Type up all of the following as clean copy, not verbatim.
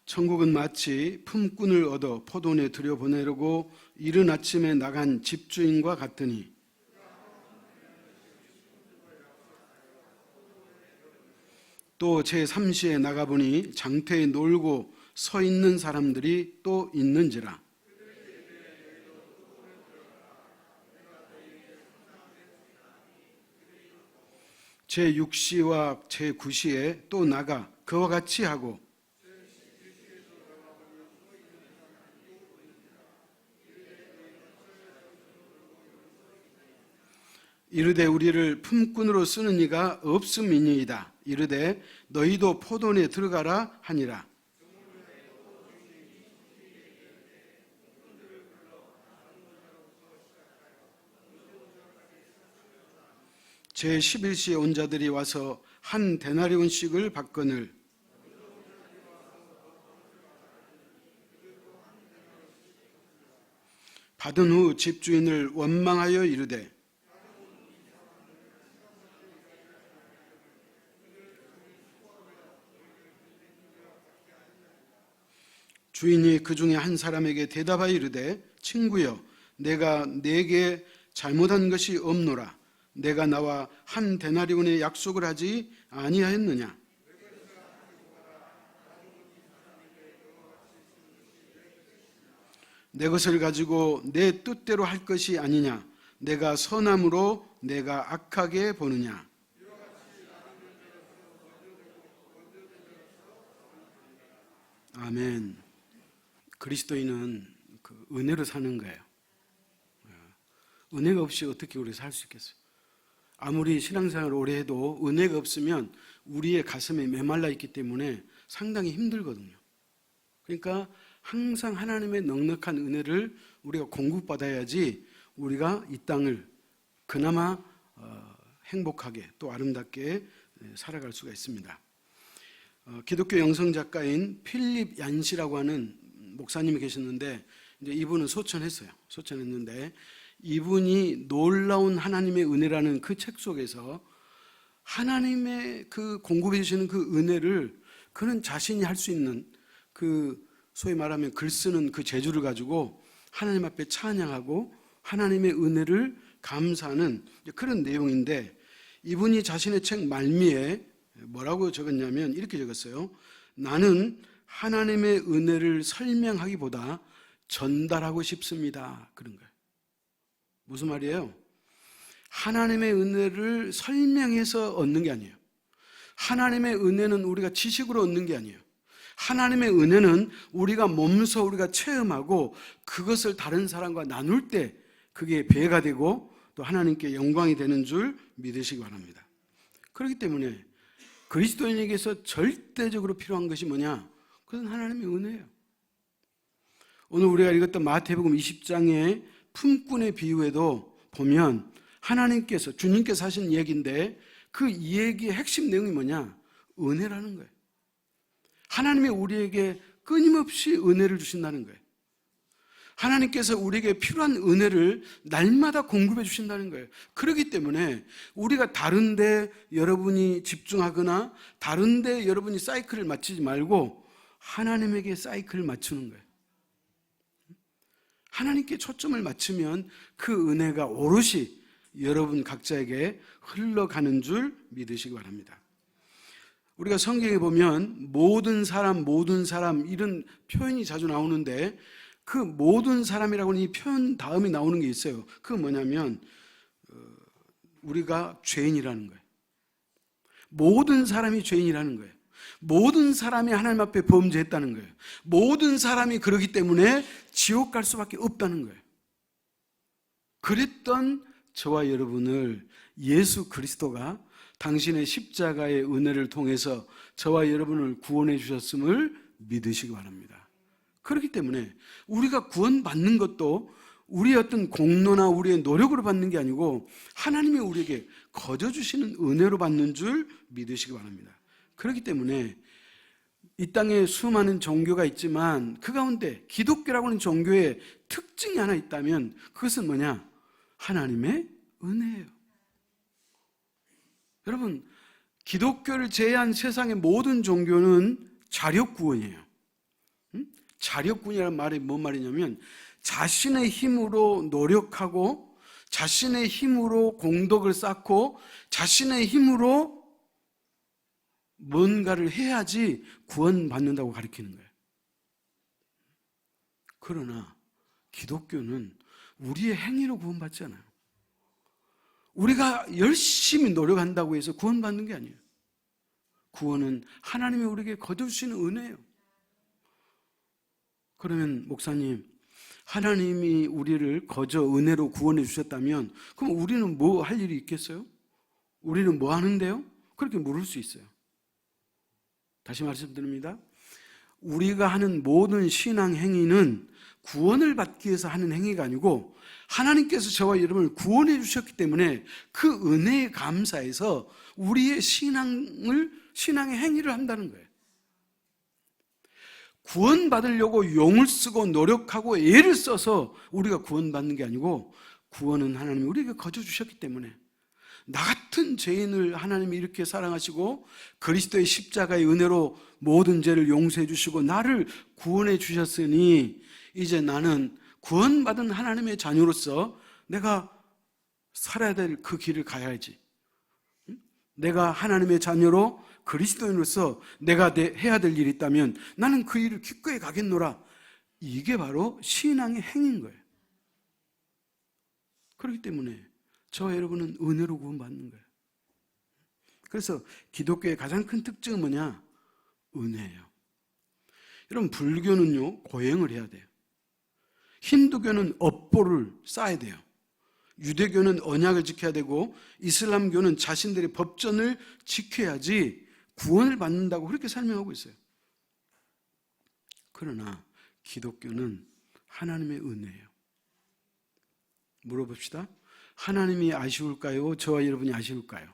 천국은 마치 품꾼을 얻어 포도원에 들여보내려고 이른 아침에 나간 집주인과 같으니 또 제3시에 나가보니 장터에 놀고 서 있는 사람들이 또 있는지라. 제6시와 제9시에 또 나가 그와 같이 하고 이르되 우리를 품꾼으로 쓰는 이가 없음이니이다. 이르되 너희도 포도원에 들어가라 하니라. 제11시에 온 자들이 와서 한 데나리온씩을 받거늘 받은 후 집주인을 원망하여 이르되 주인이 그 중에 한 사람에게 대답하여 이르되 친구여 내가 네게 잘못한 것이 없노라. 내가 나와 한 데나리온의 약속을 하지 아니하였느냐. 내 것을 가지고 내 뜻대로 할 것이 아니냐. 내가 선함으로 내가 악하게 보느냐. 아멘. 그리스도인은 그 은혜로 사는 거예요. 은혜가 없이 어떻게 우리 살 수 있겠어요? 아무리 신앙생활을 오래 해도 은혜가 없으면 우리의 가슴에 메말라 있기 때문에 상당히 힘들거든요. 그러니까 항상 하나님의 넉넉한 은혜를 우리가 공급받아야지 우리가 이 땅을 그나마 행복하게 또 아름답게 살아갈 수가 있습니다. 기독교 영성작가인 필립 얀시라고 하는 목사님이 계셨는데 이제 이분은 소천했는데 이분이 놀라운 하나님의 은혜라는 그 책 속에서 하나님의 그 공급해 주시는 그 은혜를 그는 자신이 할 수 있는 그 소위 말하면 글 쓰는 그 재주를 가지고 하나님 앞에 찬양하고 하나님의 은혜를 감사하는 그런 내용인데 이분이 자신의 책 말미에 뭐라고 적었냐면 이렇게 적었어요. 나는 하나님의 은혜를 설명하기보다 전달하고 싶습니다. 그런 거예요. 무슨 말이에요? 하나님의 은혜를 설명해서 얻는 게 아니에요. 하나님의 은혜는 우리가 지식으로 얻는 게 아니에요. 하나님의 은혜는 우리가 몸소 우리가 체험하고 그것을 다른 사람과 나눌 때 그게 배가 되고 또 하나님께 영광이 되는 줄 믿으시기 바랍니다. 그렇기 때문에 그리스도인에게서 절대적으로 필요한 것이 뭐냐? 그것은 하나님의 은혜예요. 오늘 우리가 읽었던 마태복음 20장의 품꾼의 비유에도 보면 하나님께서 주님께서 하신 얘기인데 그 얘기의 핵심 내용이 뭐냐? 은혜라는 거예요. 하나님이 우리에게 끊임없이 은혜를 주신다는 거예요. 하나님께서 우리에게 필요한 은혜를 날마다 공급해 주신다는 거예요. 그렇기 때문에 우리가 다른데 여러분이 집중하거나 다른데 여러분이 사이클을 맞추지 말고 하나님에게 사이클을 맞추는 거예요. 하나님께 초점을 맞추면 그 은혜가 오롯이 여러분 각자에게 흘러가는 줄 믿으시기 바랍니다. 우리가 성경에 보면 모든 사람 이런 표현이 자주 나오는데 그 모든 사람이라고 하는 이 표현 다음에 나오는 게 있어요. 그건 뭐냐면 우리가 죄인이라는 거예요. 모든 사람이 죄인이라는 거예요. 모든 사람이 하나님 앞에 범죄했다는 거예요. 모든 사람이 그러기 때문에 지옥 갈 수밖에 없다는 거예요. 그랬던 저와 여러분을 예수 그리스도가 당신의 십자가의 은혜를 통해서 저와 여러분을 구원해 주셨음을 믿으시기 바랍니다. 그렇기 때문에 우리가 구원받는 것도 우리의 어떤 공로나 우리의 노력으로 받는 게 아니고 하나님이 우리에게 거저 주시는 은혜로 받는 줄 믿으시기 바랍니다. 그렇기 때문에 이 땅에 수많은 종교가 있지만 그 가운데 기독교라고 하는 종교의 특징이 하나 있다면 그것은 뭐냐? 하나님의 은혜예요. 여러분, 기독교를 제외한 세상의 모든 종교는 자력 구원이에요. 자력군이라는 말이 뭔 말이냐면 자신의 힘으로 노력하고 자신의 힘으로 공덕을 쌓고 자신의 힘으로 뭔가를 해야지 구원받는다고 가르치는 거예요. 그러나 기독교는 우리의 행위로 구원받지 않아요. 우리가 열심히 노력한다고 해서 구원받는 게 아니에요. 구원은 하나님이 우리에게 거두시는 은혜예요. 그러면 목사님, 하나님이 우리를 거저 은혜로 구원해 주셨다면 그럼 우리는 뭐 할 일이 있겠어요? 우리는 뭐 하는데요? 그렇게 물을 수 있어요. 다시 말씀드립니다. 우리가 하는 모든 신앙 행위는 구원을 받기 위해서 하는 행위가 아니고 하나님께서 저와 여러분을 구원해 주셨기 때문에 그 은혜에 감사해서 우리의 신앙의 행위를 한다는 거예요. 구원받으려고 용을 쓰고 노력하고 애를 써서 우리가 구원받는 게 아니고 구원은 하나님이 우리에게 거저 주셨기 때문에 나 같은 죄인을 하나님이 이렇게 사랑하시고 그리스도의 십자가의 은혜로 모든 죄를 용서해 주시고 나를 구원해 주셨으니 이제 나는 구원받은 하나님의 자녀로서 내가 살아야 될 그 길을 가야지. 내가 하나님의 자녀로 그리스도인으로서 내가 해야 될 일이 있다면 나는 그 일을 기꺼이 가겠노라. 이게 바로 신앙의 행위인 거예요. 그렇기 때문에 저와 여러분은 은혜로 구원받는 거예요. 그래서 기독교의 가장 큰 특징은 뭐냐? 은혜예요. 여러분, 불교는요 고행을 해야 돼요. 힌두교는 업보를 쌓아야 돼요. 유대교는 언약을 지켜야 되고 이슬람교는 자신들의 법전을 지켜야지 구원을 받는다고 그렇게 설명하고 있어요. 그러나 기독교는 하나님의 은혜예요. 물어봅시다. 하나님이 아쉬울까요? 저와 여러분이 아쉬울까요?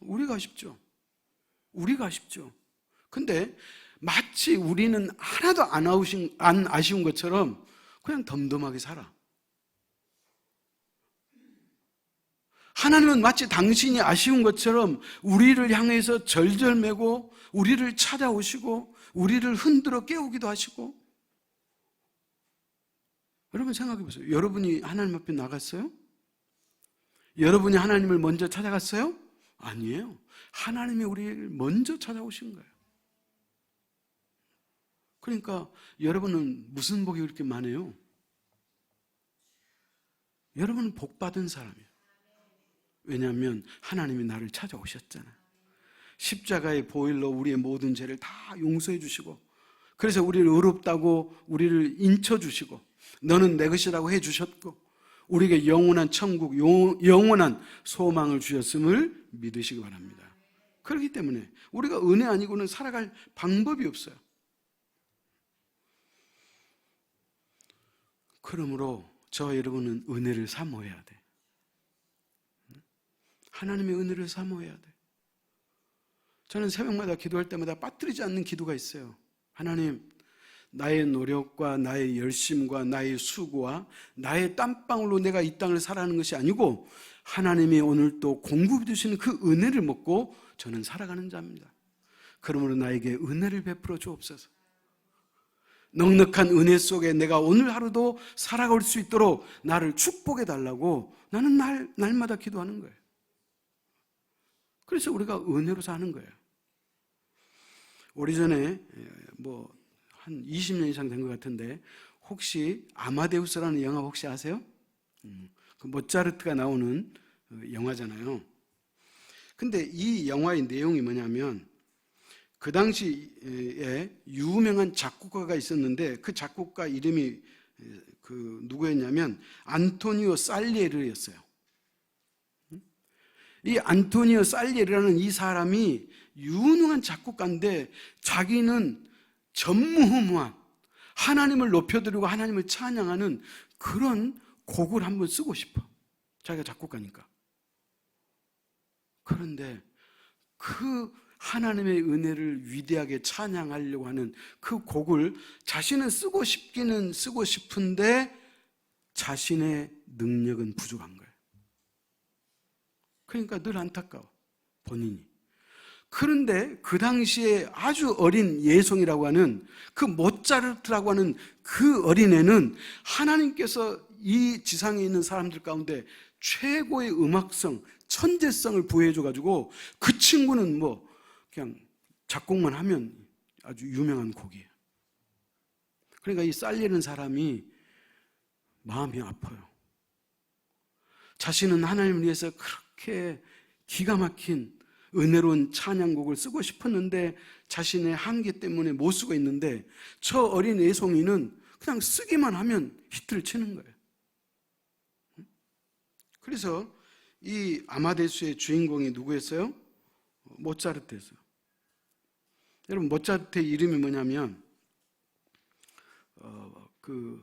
우리가 아쉽죠. 우리가 아쉽죠. 근데 마치 우리는 하나도 안 아쉬운 것처럼 그냥 덤덤하게 살아. 하나님은 마치 당신이 아쉬운 것처럼 우리를 향해서 절절매고 우리를 찾아오시고 우리를 흔들어 깨우기도 하시고. 여러분 생각해 보세요. 여러분이 하나님 앞에 나갔어요? 여러분이 하나님을 먼저 찾아갔어요? 아니에요. 하나님이 우리를 먼저 찾아오신 거예요. 그러니까 여러분은 무슨 복이 그렇게 많아요? 여러분은 복 받은 사람이에요. 왜냐하면 하나님이 나를 찾아오셨잖아요. 십자가의 보혈로 우리의 모든 죄를 다 용서해 주시고 그래서 우리를 의롭다고 우리를 인쳐주시고 너는 내 것이라고 해주셨고 우리에게 영원한 천국, 영원한 소망을 주셨음을 믿으시기 바랍니다. 그렇기 때문에 우리가 은혜 아니고는 살아갈 방법이 없어요. 그러므로 저와 여러분은 은혜를 사모해야 돼. 하나님의 은혜를 사모해야 돼. 저는 새벽마다 기도할 때마다 빠뜨리지 않는 기도가 있어요. 하나님, 나의 노력과 나의 열심과 나의 수고와 나의 땀방울로 내가 이 땅을 살아가는 것이 아니고 하나님이 오늘 또 공급해 주시는 그 은혜를 먹고 저는 살아가는 자입니다. 그러므로 나에게 은혜를 베풀어 주옵소서. 넉넉한 은혜 속에 내가 오늘 하루도 살아갈 수 있도록 나를 축복해 달라고 나는 날마다 기도하는 거예요. 그래서 우리가 은혜로 사는 거예요. 오래전에 한 20년 이상 된 것 같은데 혹시 아마데우스라는 영화 혹시 아세요? 그 모차르트가 나오는 영화잖아요. 근데 이 영화의 내용이 뭐냐면 그 당시에 유명한 작곡가가 있었는데 그 작곡가 이름이 누구였냐면 안토니오 살리에르였어요. 이 안토니오 살리에르라는 이 사람이 유능한 작곡가인데 자기는 전무후무한 하나님을 높여드리고 하나님을 찬양하는 그런 곡을 한번 쓰고 싶어. 자기가 작곡가니까. 그런데 그 하나님의 은혜를 위대하게 찬양하려고 하는 그 곡을 자신은 쓰고 싶기는 쓰고 싶은데 자신의 능력은 부족한 거예요. 그러니까 늘 안타까워. 본인이. 그런데 그 당시에 아주 어린 예송이라고 하는 그 모차르트라고 하는 그 어린애는 하나님께서 이 지상에 있는 사람들 가운데 최고의 음악성, 천재성을 부여해줘가지고 그 친구는 뭐 그냥 작곡만 하면 아주 유명한 곡이에요. 그러니까 이 살리는 사람이 마음이 아파요. 자신은 하나님을 위해서 그렇게 기가 막힌 은혜로운 찬양곡을 쓰고 싶었는데 자신의 한계 때문에 못 쓰고 있는데 저 어린 애송이는 그냥 쓰기만 하면 히트를 치는 거예요. 그래서 이 아마데우스의 주인공이 누구였어요? 모차르트였어요. 여러분 모차르트의 이름이 뭐냐면 그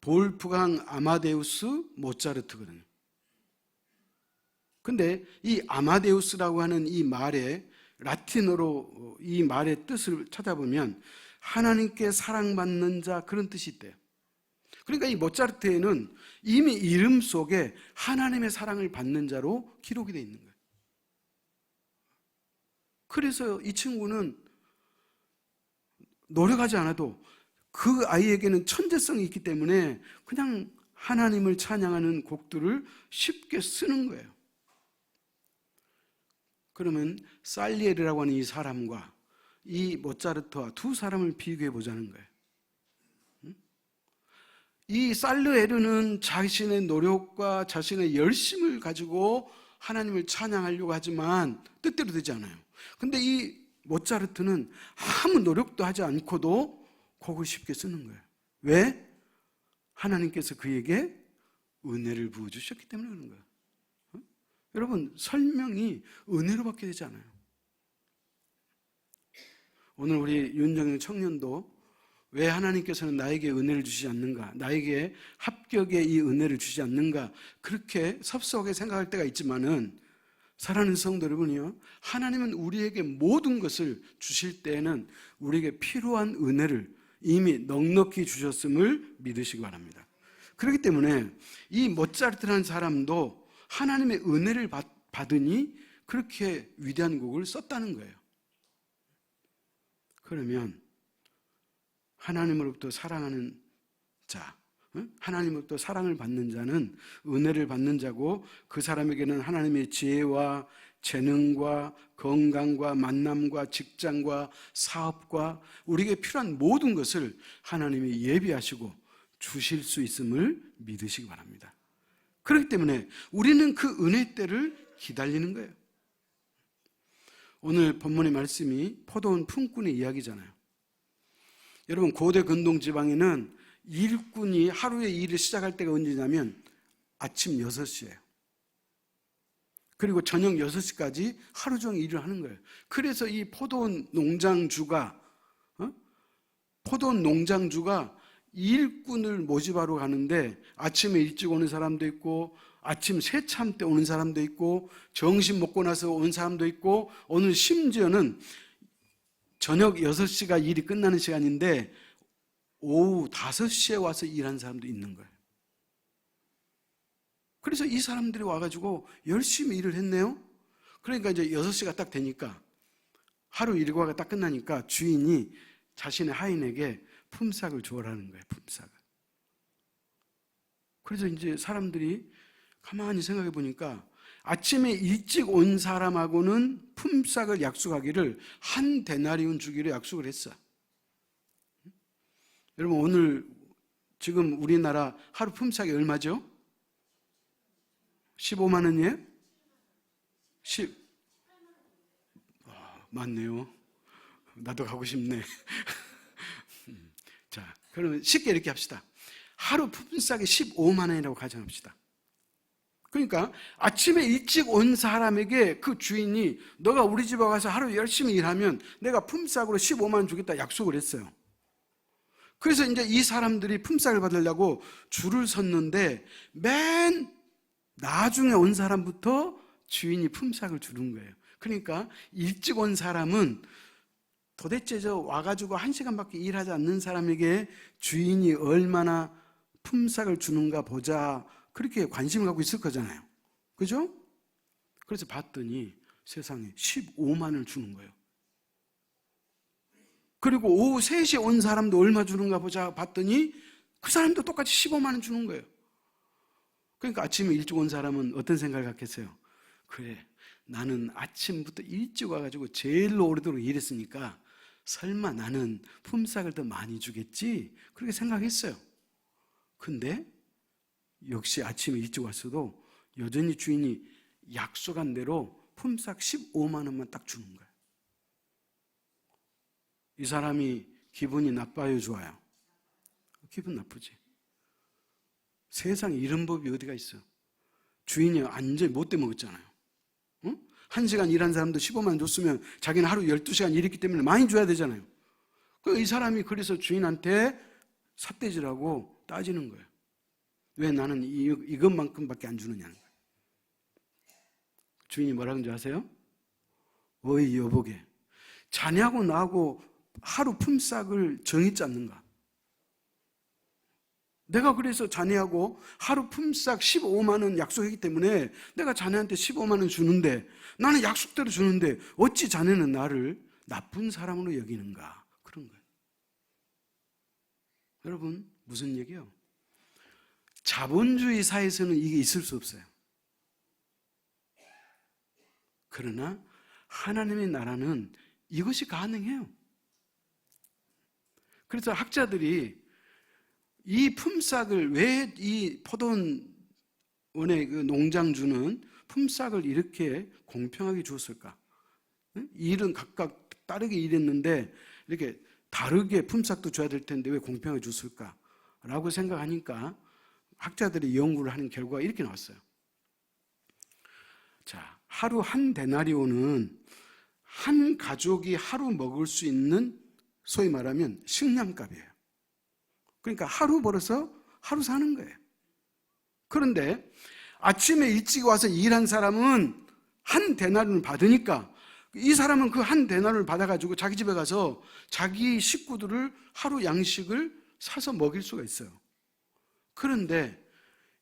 볼프강 아마데우스 모차르트거든요. 근데 이 아마데우스라고 하는 이 말의 라틴어로 이 말의 뜻을 찾아보면 하나님께 사랑받는 자 그런 뜻이 있대요. 그러니까 이 모차르트에는 이미 이름 속에 하나님의 사랑을 받는 자로 기록이 되어 있는 거예요. 그래서 이 친구는 노력하지 않아도 그 아이에게는 천재성이 있기 때문에 그냥 하나님을 찬양하는 곡들을 쉽게 쓰는 거예요. 그러면 살리에르라고 하는 이 사람과 이 모차르트와 두 사람을 비교해 보자는 거예요. 이 살리에르는 자신의 노력과 자신의 열심을 가지고 하나님을 찬양하려고 하지만 뜻대로 되지 않아요. 근데 이 모차르트는 아무 노력도 하지 않고도 곡을 쉽게 쓰는 거예요. 왜? 하나님께서 그에게 은혜를 부어주셨기 때문에 그런 거예요. 여러분 설명이 은혜로 받게 되지 않아요. 오늘 우리 윤정영 청년도 왜 하나님께서는 나에게 은혜를 주시지 않는가, 나에게 합격의 이 은혜를 주시지 않는가 그렇게 섭섭하게 생각할 때가 있지만은 사랑하는 성도 여러분이요, 하나님은 우리에게 모든 것을 주실 때에는 우리에게 필요한 은혜를 이미 넉넉히 주셨음을 믿으시기 바랍니다. 그렇기 때문에 이 모차르트라는 사람도 하나님의 은혜를 받으니 그렇게 위대한 곡을 썼다는 거예요. 그러면 하나님으로부터 사랑하는 자, 하나님으로부터 사랑을 받는 자는 은혜를 받는 자고 그 사람에게는 하나님의 지혜와 재능과 건강과 만남과 직장과 사업과 우리에게 필요한 모든 것을 하나님이 예비하시고 주실 수 있음을 믿으시기 바랍니다. 그렇기 때문에 우리는 그 은혜 때를 기다리는 거예요. 오늘 본문의 말씀이 포도원 품꾼의 이야기잖아요. 여러분 고대 근동 지방에는 일꾼이 하루의 일을 시작할 때가 언제냐면 아침 6시예요. 그리고 저녁 6시까지 하루 종일 일을 하는 거예요. 그래서 이 포도원 농장주가 일꾼을 모집하러 가는데 아침에 일찍 오는 사람도 있고 아침 새참 때 오는 사람도 있고 점심 먹고 나서 온 사람도 있고 오늘 심지어는 저녁 6시가 일이 끝나는 시간인데 오후 5시에 와서 일하는 사람도 있는 거예요. 그래서 이 사람들이 와가지고 열심히 일을 했네요. 그러니까 이제 6시가 딱 되니까 하루 일과가 딱 끝나니까 주인이 자신의 하인에게 품삯을 주어라는 거예요. 품삯을. 그래서 이제 사람들이 가만히 생각해 보니까 아침에 일찍 온 사람하고는 품삯을 약속하기를 한 데나리온 주기로 약속을 했어요. 여러분 오늘 지금 우리나라 하루 품삯이 얼마죠? 15만 원이에요? 맞네요. 나도 가고 싶네. 자, 그러면 쉽게 이렇게 합시다. 하루 품삯이 15만 원이라고 가정합시다. 그러니까 아침에 일찍 온 사람에게 그 주인이 너가 우리 집에 가서 하루 열심히 일하면 내가 품삯으로 15만 원 주겠다 약속을 했어요. 그래서 이제 이 사람들이 품삯을 받으려고 줄을 섰는데 맨 나중에 온 사람부터 주인이 품삯을 주는 거예요. 그러니까 일찍 온 사람은 도대체 저 와가지고 1시간밖에 일하지 않는 사람에게 주인이 얼마나 품삯을 주는가 보자 그렇게 관심을 갖고 있을 거잖아요. 그죠? 그래서 봤더니 세상에 15만 원을 주는 거예요. 그리고 오후 3시에 온 사람도 얼마 주는가 보자 봤더니 그 사람도 똑같이 15만 원 주는 거예요. 그러니까 아침에 일찍 온 사람은 어떤 생각을 갖겠어요? 그래, 나는 아침부터 일찍 와가지고 제일로 오래도록 일했으니까 설마 나는 품삯을 더 많이 주겠지? 그렇게 생각했어요. 근데 역시 아침에 일찍 왔어도 여전히 주인이 약속한 대로 품삯 15만 원만 딱 주는 거예요. 이 사람이 기분이 나빠요, 좋아요? 기분 나쁘지. 세상에 이런 법이 어디가 있어? 주인이 완전히 못돼 먹었잖아요. 응? 1시간 일한 사람도 15만 원 줬으면 자기는 하루 12시간 일했기 때문에 많이 줘야 되잖아요. 이 사람이 그래서 주인한테 삿대질하고 따지는 거예요. 왜 나는 이것만큼밖에 안 주느냐는 거예요. 주인이 뭐라는 줄 아세요? 어이 여보게, 자네하고 나하고 하루 품삯을 정했지 않는가? 내가 그래서 자네하고 하루 품삯 15만 원 약속했기 때문에 내가 자네한테 15만 원 주는데, 나는 약속대로 주는데 어찌 자네는 나를 나쁜 사람으로 여기는가? 그런 거예요. 여러분, 무슨 얘기예요? 자본주의 사회에서는 이게 있을 수 없어요. 그러나 하나님의 나라는 이것이 가능해요. 그래서 학자들이 이 품삯을 왜 이 포도원의 그 농장주는 품삯을 이렇게 공평하게 주었을까? 일은 각각 다르게 일했는데 이렇게 다르게 품삯도 줘야 될 텐데 왜 공평하게 줬을까? 라고 생각하니까 학자들이 연구를 하는 결과가 이렇게 나왔어요. 자, 하루 한 데나리온은 한 가족이 하루 먹을 수 있는, 소위 말하면 식량값이에요. 그러니까 하루 벌어서 하루 사는 거예요. 그런데 아침에 일찍 와서 일한 사람은 한 데나리온을 받으니까 이 사람은 그 한 데나리온을 받아가지고 자기 집에 가서 자기 식구들을 하루 양식을 사서 먹일 수가 있어요. 그런데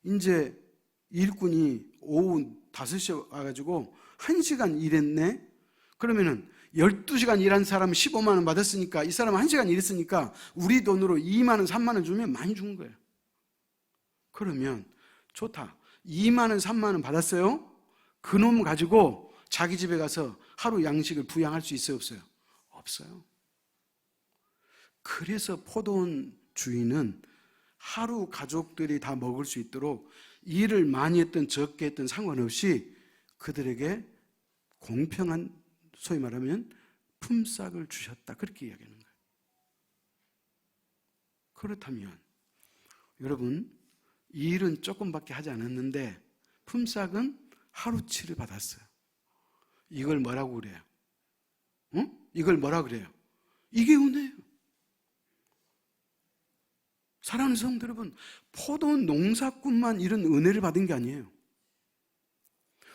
이제 일꾼이 오후 5시에 와가지고 1시간 일했네? 그러면은 12시간 일한 사람은 15만 원 받았으니까 이 사람은 1시간 일했으니까 우리 돈으로 2만 원, 3만 원 주면 많이 준 거예요. 그러면 좋다. 2만 원, 3만 원 받았어요? 그놈 가지고 자기 집에 가서 하루 양식을 부양할 수 있어요, 없어요? 없어요. 그래서 포도원 주인은 하루 가족들이 다 먹을 수 있도록 일을 많이 했든 적게 했든 상관없이 그들에게 공평한, 소위 말하면 품삯을 주셨다, 그렇게 이야기하는 거예요. 그렇다면 여러분, 이 일은 조금밖에 하지 않았는데 품삯은 하루치를 받았어요. 이걸 뭐라고 그래요? 응? 이걸 뭐라고 그래요? 이게 은혜예요. 사랑하는 성도 여러분, 포도원 농사꾼만 이런 은혜를 받은 게 아니에요.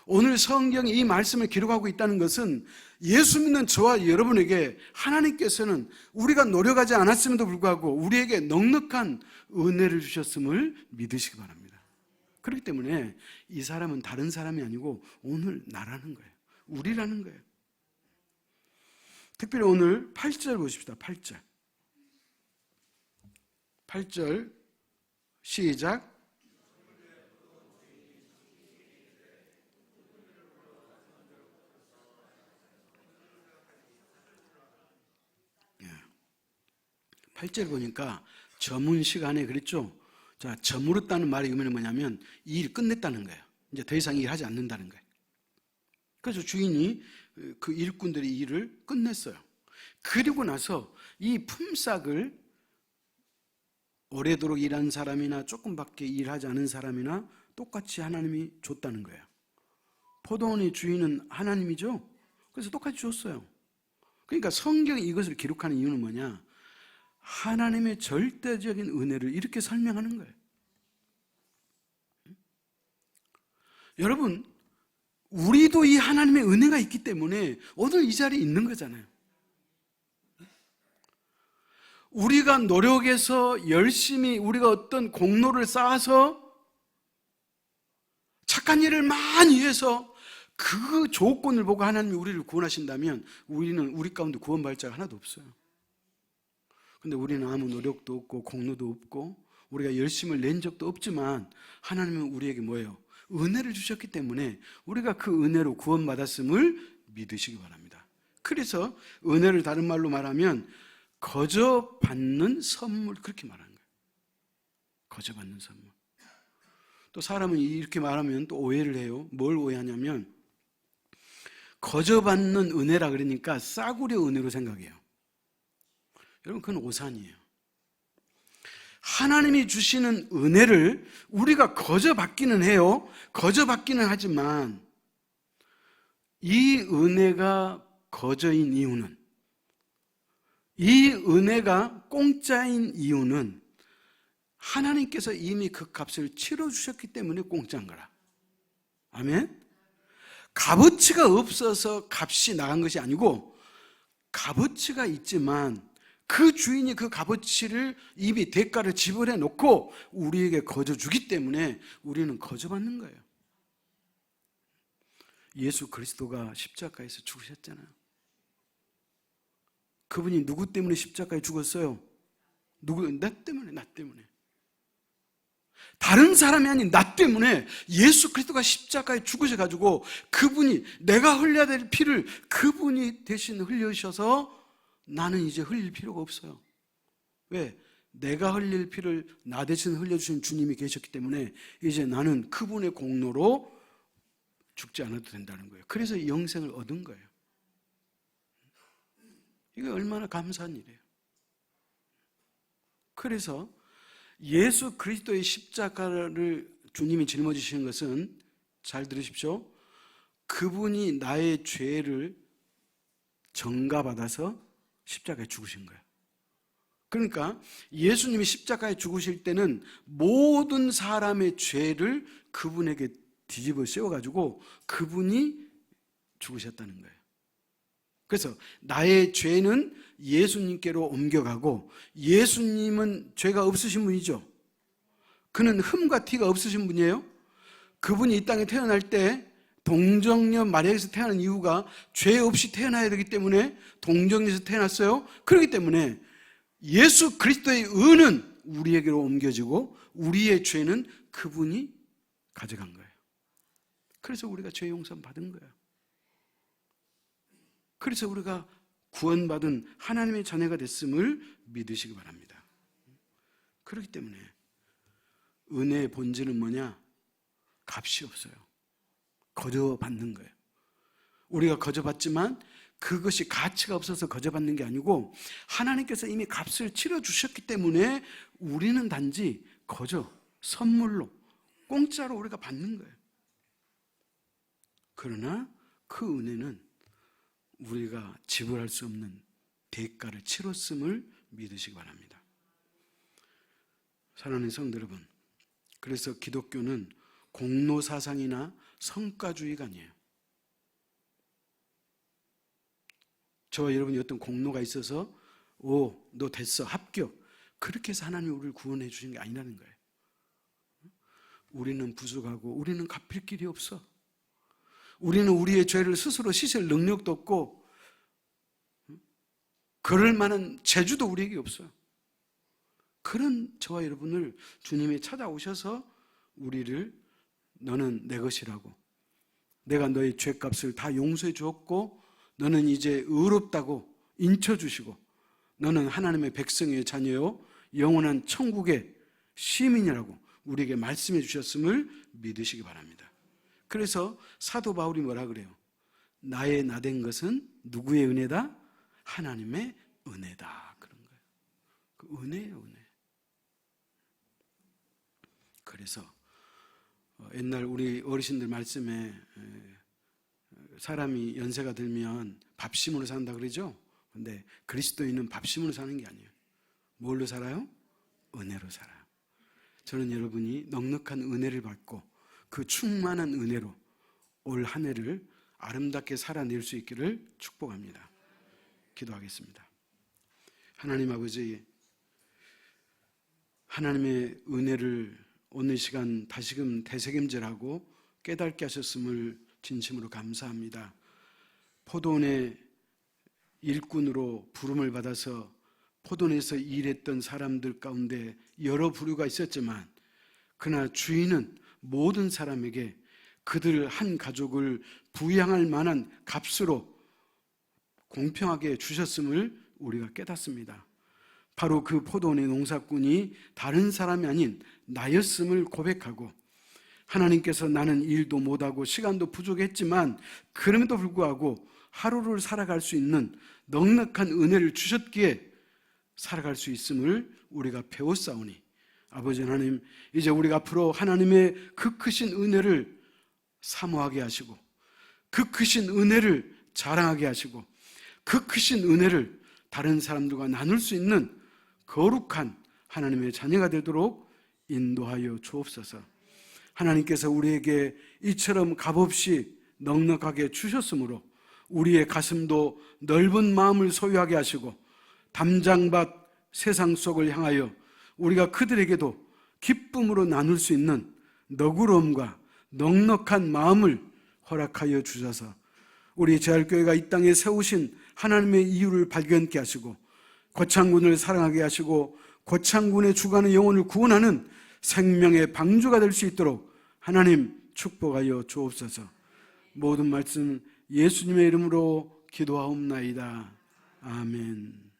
오늘 성경이 이 말씀을 기록하고 있다는 것은 예수 믿는 저와 여러분에게 하나님께서는 우리가 노력하지 않았음에도 불구하고 우리에게 넉넉한 은혜를 주셨음을 믿으시기 바랍니다. 그렇기 때문에 이 사람은 다른 사람이 아니고 오늘 나라는 거예요. 우리라는 거예요. 특별히 오늘 8절 보십시다. 8절. 8절 시작. 예. 8절 보니까 저문 시간에 그랬죠. 자, 저물었다는 말의 의미는 뭐냐면 이 일 끝냈다는 거예요. 이제 더 이상 일하지 않는다는 거예요. 그래서 주인이 그 일꾼들이 일을 끝냈어요. 그리고 나서 이 품삯을 오래도록 일한 사람이나 조금밖에 일하지 않은 사람이나 똑같이 하나님이 줬다는 거예요. 포도원의 주인은 하나님이죠. 그래서 똑같이 줬어요. 그러니까 성경이 이것을 기록하는 이유는 뭐냐? 하나님의 절대적인 은혜를 이렇게 설명하는 거예요. 여러분, 우리도 이 하나님의 은혜가 있기 때문에 오늘 이 자리에 있는 거잖아요. 우리가 노력해서 열심히 우리가 어떤 공로를 쌓아서 착한 일을 많이 해서 그 조건을 보고 하나님이 우리를 구원하신다면 우리는 우리 가운데 구원받을 자가 하나도 없어요. 근데 우리는 아무 노력도 없고 공로도 없고 우리가 열심을 낸 적도 없지만 하나님은 우리에게 뭐예요? 은혜를 주셨기 때문에 우리가 그 은혜로 구원받았음을 믿으시기 바랍니다. 그래서 은혜를 다른 말로 말하면 거저 받는 선물, 그렇게 말하는 거예요. 거저 받는 선물. 또 사람은 이렇게 말하면 또 오해를 해요. 뭘 오해하냐면 거저 받는 은혜라 그러니까 싸구려 은혜로 생각해요. 여러분, 그건 오산이에요. 하나님이 주시는 은혜를 우리가 거저 받기는 해요. 거저 받기는 하지만 이 은혜가 거저인 이유는, 이 은혜가 공짜인 이유는 하나님께서 이미 그 값을 치러주셨기 때문에 공짜인 거라. 아멘? 값어치가 없어서 값이 나간 것이 아니고 값어치가 있지만 그 주인이 그 값어치를 이미 대가를 지불해 놓고 우리에게 거저 주기 때문에 우리는 거저 받는 거예요. 예수 그리스도가 십자가에서 죽으셨잖아요. 그분이 누구 때문에 십자가에 죽었어요? 나 때문에, 나 때문에. 다른 사람이 아닌 나 때문에 예수 그리스도가 십자가에 죽으셔가지고 그분이, 내가 흘려야 될 피를 그분이 대신 흘리셔서 나는 이제 흘릴 필요가 없어요. 왜? 내가 흘릴 피를 나 대신 흘려주신 주님이 계셨기 때문에 이제 나는 그분의 공로로 죽지 않아도 된다는 거예요. 그래서 영생을 얻은 거예요. 이게 얼마나 감사한 일이에요. 그래서 예수 그리스도의 십자가를 주님이 짊어지시는 것은, 잘 들으십시오, 그분이 나의 죄를 전가받아서 십자가에 죽으신 거예요. 그러니까 예수님이 십자가에 죽으실 때는 모든 사람의 죄를 그분에게 뒤집어 씌워가지고 그분이 죽으셨다는 거예요. 그래서 나의 죄는 예수님께로 옮겨가고, 예수님은 죄가 없으신 분이죠. 그는 흠과 티가 없으신 분이에요. 그분이 이 땅에 태어날 때 동정녀 마리아에서 태어난 이유가 죄 없이 태어나야 되기 때문에 동정녀에서 태어났어요. 그렇기 때문에 예수 그리스도의 의는 우리에게로 옮겨지고 우리의 죄는 그분이 가져간 거예요. 그래서 우리가 죄 용서 받은 거예요. 그래서 우리가 구원받은 하나님의 자녀가 됐음을 믿으시기 바랍니다. 그렇기 때문에 은혜의 본질은 뭐냐? 값이 없어요. 거저 받는 거예요. 우리가 거저 받지만 그것이 가치가 없어서 거저 받는 게 아니고 하나님께서 이미 값을 치러주셨기 때문에 우리는 단지 거저, 선물로, 공짜로 우리가 받는 거예요. 그러나 그 은혜는 우리가 지불할 수 없는 대가를 치렀음을 믿으시기 바랍니다. 사랑하는 성도 여러분, 그래서 기독교는 공로사상이나 성과주의가 아니에요. 저와 여러분이 어떤 공로가 있어서 너 됐어, 합격, 그렇게 해서 하나님이 우리를 구원해 주신 게 아니라는 거예요. 우리는 부족하고 우리는 갚을 길이 없어. 우리는 우리의 죄를 스스로 씻을 능력도 없고 그럴 만한 재주도 우리에게 없어요. 그런 저와 여러분을 주님이 찾아오셔서 우리를 너는 내 것이라고, 내가 너의 죄값을 다 용서해 주었고 너는 이제 의롭다고 인쳐주시고 너는 하나님의 백성의 자녀요 영원한 천국의 시민이라고 우리에게 말씀해 주셨음을 믿으시기 바랍니다. 그래서 사도 바울이 뭐라 그래요? 나의 나된 것은 누구의 은혜다? 하나님의 은혜다. 그런 거예요. 그 은혜예요, 은혜. 그래서 옛날 우리 어르신들 말씀에 사람이 연세가 들면 밥심으로 산다 그러죠? 근데 그리스도인은 밥심으로 사는 게 아니에요. 뭘로 살아요? 은혜로 살아요. 저는 여러분이 넉넉한 은혜를 받고 그 충만한 은혜로 올 한 해를 아름답게 살아낼 수 있기를 축복합니다. 기도하겠습니다. 하나님 아버지, 하나님의 은혜를 오늘 시간 다시금 되새김질하고 깨닫게 하셨음을 진심으로 감사합니다. 포도원의 일꾼으로 부름을 받아서 포도원에서 일했던 사람들 가운데 여러 부류가 있었지만 그러나 주인은 모든 사람에게 그들 한 가족을 부양할 만한 값으로 공평하게 주셨음을 우리가 깨닫습니다. 바로 그 포도원의 농사꾼이 다른 사람이 아닌 나였음을 고백하고 하나님께서 나는 일도 못하고 시간도 부족했지만 그럼에도 불구하고 하루를 살아갈 수 있는 넉넉한 은혜를 주셨기에 살아갈 수 있음을 우리가 배웠사오니 아버지 하나님, 이제 우리가 앞으로 하나님의 그 크신 은혜를 사모하게 하시고 그 크신 은혜를 자랑하게 하시고 그 크신 은혜를 다른 사람들과 나눌 수 있는 거룩한 하나님의 자녀가 되도록 인도하여 주옵소서. 하나님께서 우리에게 이처럼 값없이 넉넉하게 주셨으므로 우리의 가슴도 넓은 마음을 소유하게 하시고 담장밭 세상 속을 향하여 우리가 그들에게도 기쁨으로 나눌 수 있는 너그러움과 넉넉한 마음을 허락하여 주셔서 우리 재활교회가 이 땅에 세우신 하나님의 이유를 발견케 하시고 고창군을 사랑하게 하시고 고창군의 주관의 영혼을 구원하는 생명의 방주가 될 수 있도록 하나님 축복하여 주옵소서. 모든 말씀 예수님의 이름으로 기도하옵나이다. 아멘.